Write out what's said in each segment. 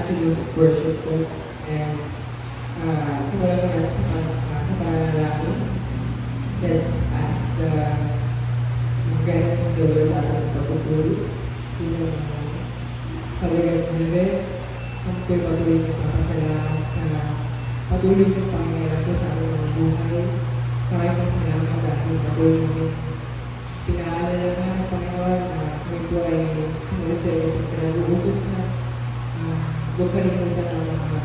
attitude of worship po. And simulan ko na sa pananalangin. Let's ask the guidance of the Lord sa ating pagpupuri. Yung Father of Heaven, kung ko'y patuloy ng papasalamat sa patuloy ng Panginoon ko sa aming mga buhay. Maraming salamat dahil patuloy namin pinaalala na ng Panginoon na kami po ay sumunod sa iyo kung pinag-uutos na huwag kalimutan ang mga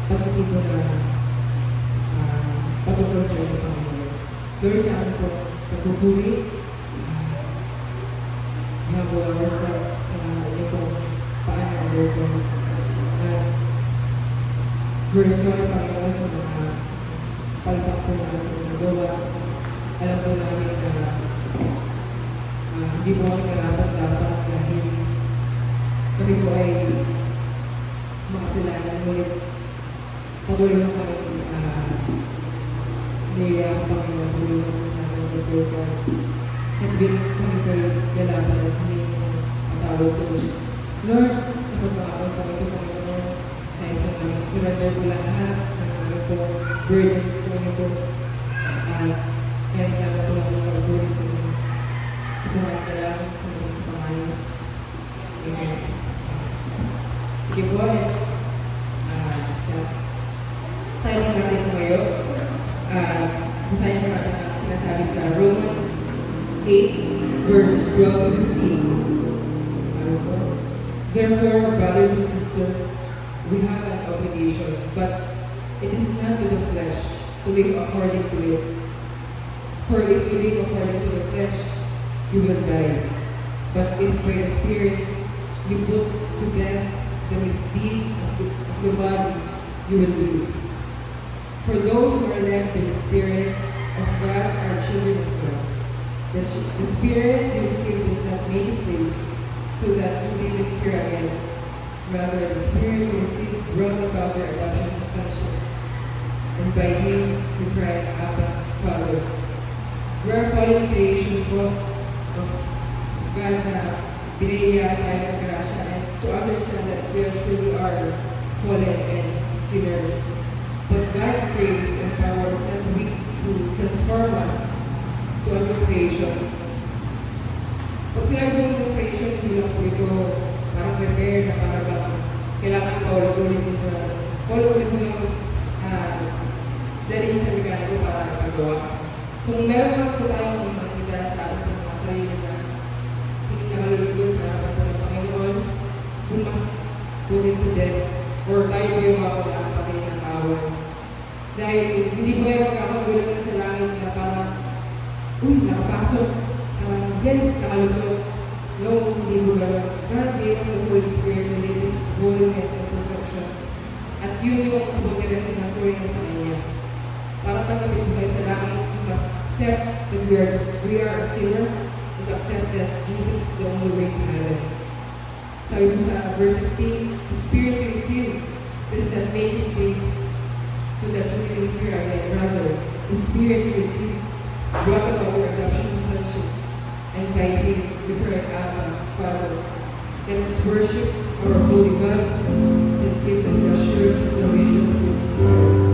pagtitipo na patungkol sa iyo, Panginoon. Lord, sa amin po pagpupuri, humble ourselves sa iyo pong paano po. We're sorry, Panginoon, sa mga palpak po na nagawa. Alam po namin na hindi po kami dapat dahil kami po ay makasalanan. Ngunit patuloy mo kami niyayang Panginoon, patuloy mo namin nagtutukan. At bilang kami kayo galaban at hindi matawag sa iyo. Lord, sa pagkakaroon po ito, Panginoon, nais na kami surrender ko lahat ng aming po burdens sa inyo po. Kaya salamat po lang mga pagpuri sa inyo. Itumahan ka lang sa mga sa pangalan. Amen. Sige po, let's start. Tayo mo natin ito ngayon. Basahin po natin ang sinasabi sa Romans 8, verse 12 to 15. Sabi po, therefore, brothers and sisters, we have an obligation, but it is not to the flesh to live according to it. For if you live according to the flesh, you will die. But if by the Spirit you put to death the misdeeds of the body, you will live. For those who are led by the Spirit of God are children of God. The Spirit you received is not made slaves, so that you may live here again. Rather, the Spirit you received brought about your adoption to sonship, and by Him we cry, Abba, Father. We are fallen creation po of God na binayaan tayo ng grasya, and to understand that we truly are fallen and sinners. But God's grace and power is not weak to transform us to a new creation. Pag sinabi ko new creation, hindi lang po ito parang prepare na parang kailangan ko ulit ito na ulit mo yung dalhin sa mekaniko para magawa. Kung meron lang po tayong makikita sa ating mga sarili na hindi nakalulugod sa harapan po ng Panginoon, kung mas tuloy to death, or tayo po yung mga pag-aapatay ng tawag. Dahil hindi ko kayo magkakagulat sa langit na parang, uy, nakapasok, yes, nakalusot. No, hindi mo gano'n. God gave us the Holy Spirit to lead His holiness and perfection. At yun yung pagkakirati ng tuloy na sa Kanya. Para tanggapin po kayo sa langit, you must accept that we are a sinner and accept that Jesus is the only way to heaven. Sabi po sa verse 15, the Spirit you receive does not make you slaves so that you may live here again. Rather, the Spirit you receive brought about your adoption to sonship, and by Him we cry, Abba, Father. Let us worship our holy God that gives us the assurance of salvation through His Son.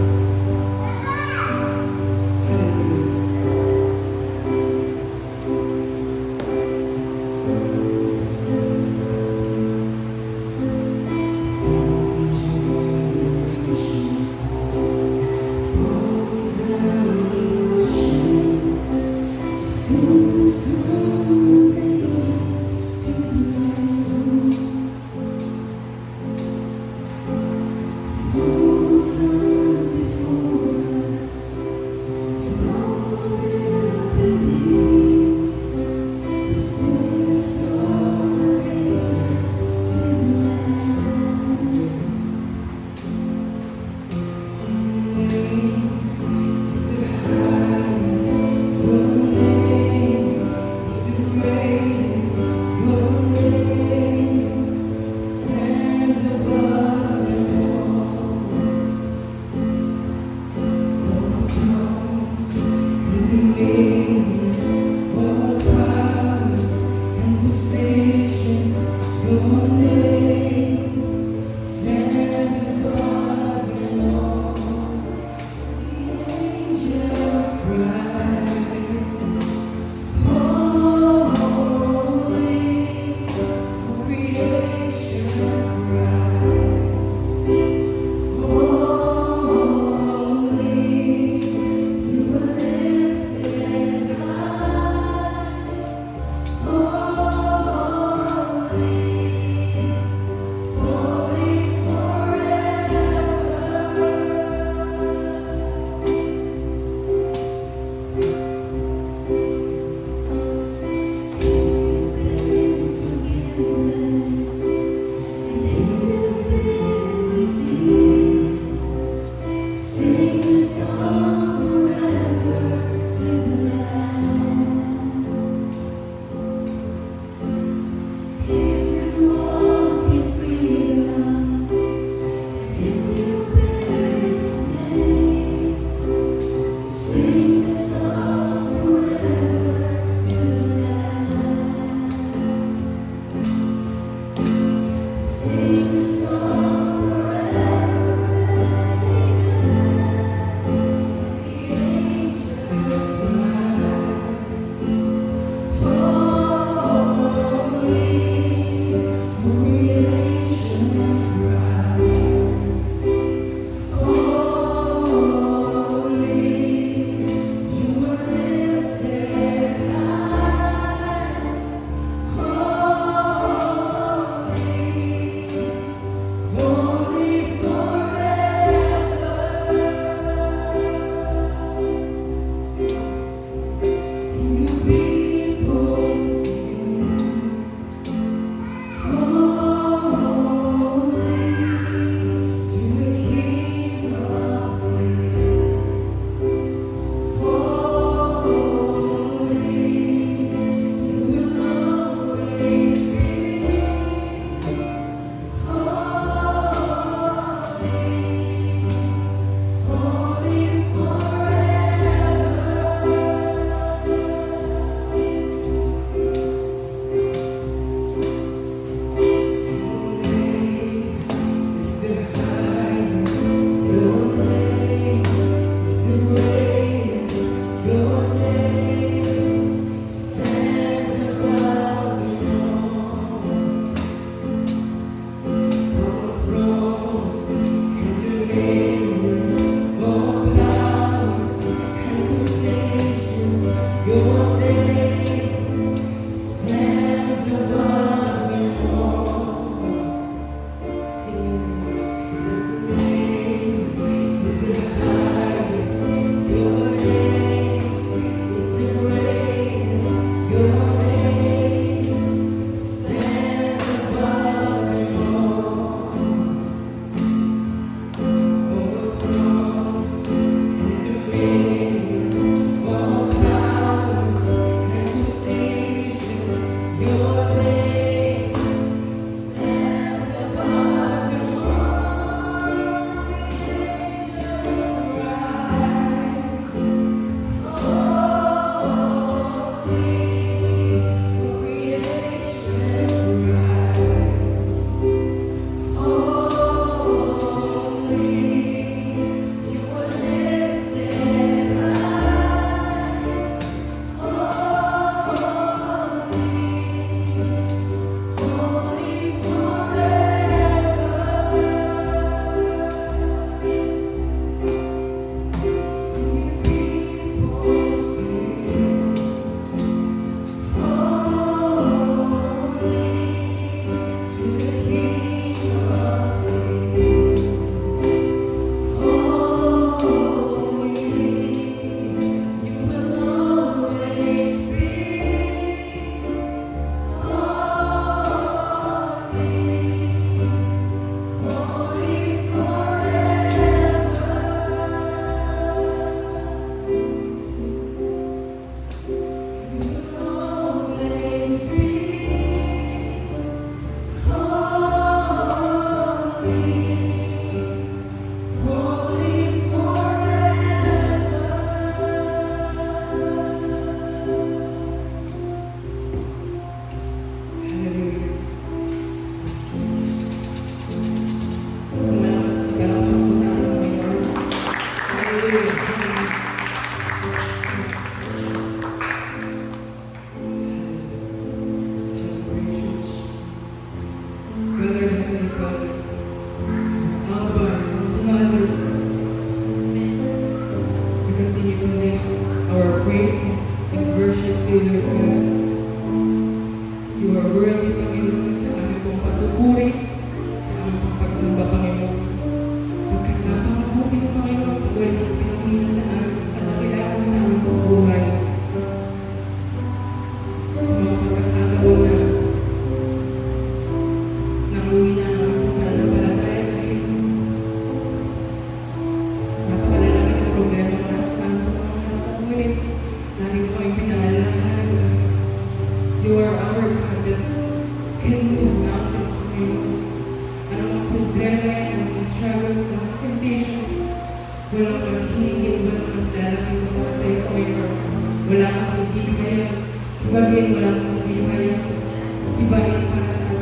Ibahin para sa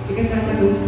ikatatago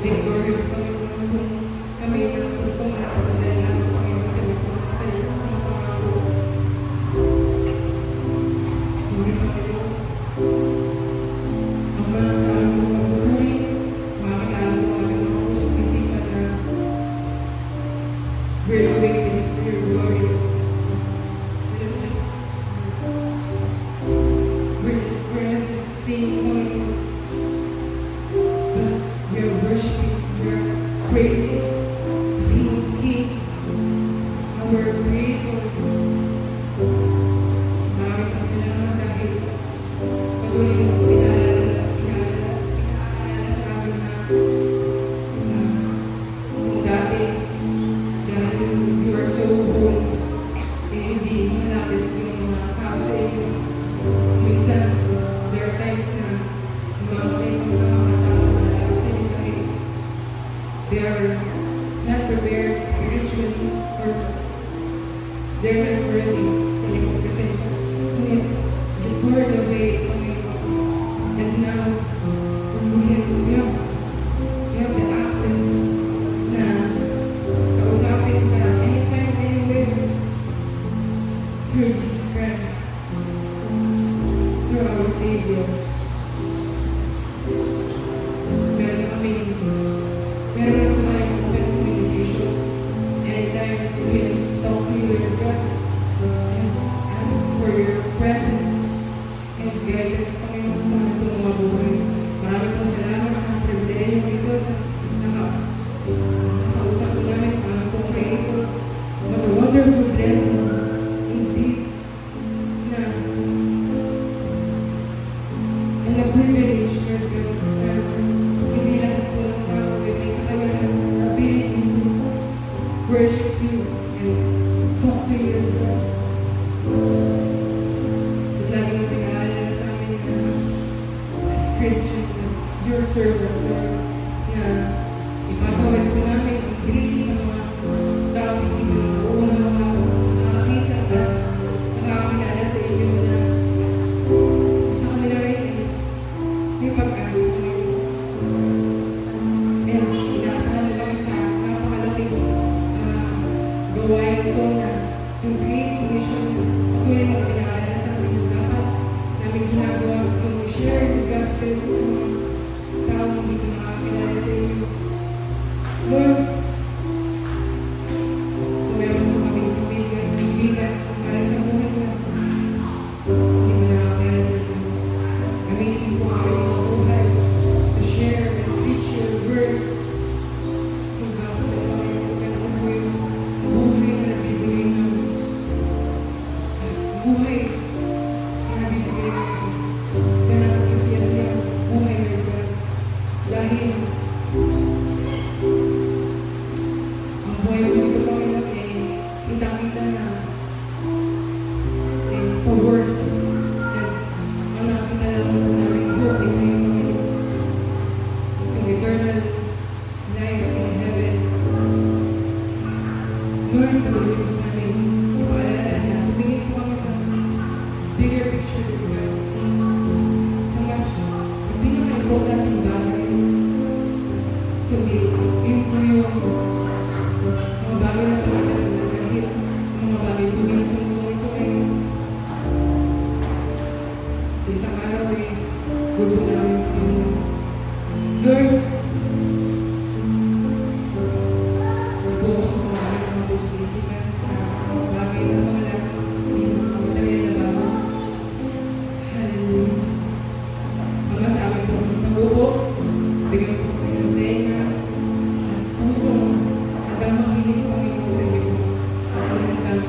victorious, Panginoon, kung kami ang upang nakasandal lang, Panginoon, sa likod sa iyo, mga pangako. Sorry, Panginoon. Ama, sa aming mga pagpupuri, makakilala mo ang aming mga pusong isipan na we're doing this for your glory. We're not just singing, Panginoon, but we are worshiping, we are praising the King of Kings, our Creator. Maraming po salamat dahil patuloy mo po inaalala sa amin na kung dati, dahil you are so holy, hindi malapit yung mga tao sa inyo. Minsan, there are times na umakit ang mga tao na malapit sa inyo dahil they are not prepared spiritually or they're not worthy sa inyong presensya. Ngunit, you poured away, Panginoon. And now, we have the access na kausapin ka anytime, anywhere through Jesus Christ, through our Savior. Meron na tayong open communication. Anytime we can talk to you, Lord God, and ask for your presence and guidance, Panginoon, sa aming pong mga buhay. Maraming po salamat sa pribilehyo ito na nakausap po namin ang aming pong Creator. What a wonderful blessing indeed na and a privilege, Lord God, na hindi lang po ng tao ay may kakayahan ability to worship you and talk to you, Lord God. At lagi mo pinaalala sa amin as Christian, as your servant, Lord, na ipapawid po namin ang grace sa mga tao hindi mo nauuna makakita at nakakakilala sa inyo na sa kanila rin may pag-asa, Panginoon. And inaasahan na kami sa napakalaking gawain ko na yung Great Commission, patuloy na pinaalala sa amin yung dapat namin ginagawa yung share yung gospel sa mga tao hindi ko nakakilala sa inyo. Lord, kung meron po kaming kaibigan para sa buhay na hindi ko nakakilala sa inyo, gamitin po ang aming buhay to share and preach your words. Yung gospel, Panginoon, ganun po yung buhay na nabibigay ng buhay na nabibigay ng ganun kasiyasiyang buhay, Lord God. Dahil ang buhay ko dito, Panginoon, ay kitang-kita na ay worse. And ang nakita lang po namin hope ay ngayon, Panginoon, yung eternal life in heaven. Lord, patuloy po sa amin ipaalala na tumingin po kami sa bigger picture, Lord God. Sa pinaka-importanting bagay, kundi yun po yung mga bagay na pagkakita na kahit mga bagay po yun sa mundo ito ay isang araw ay gusto namin yung Lord, bukas mo mga mga gusto isipan sa mga bagay na wala hindi mo kami na bago. Hallelujah. Mga sa amin po ng pag-upo, bigyan po kayo ng tenga at puso hanggang makinig po kami po sa inyo at hanggang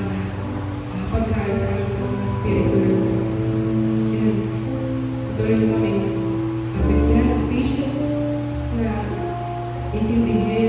pagkain sa aming mga spiritual. And patuloy mo kami bigyan ng patience na intindihin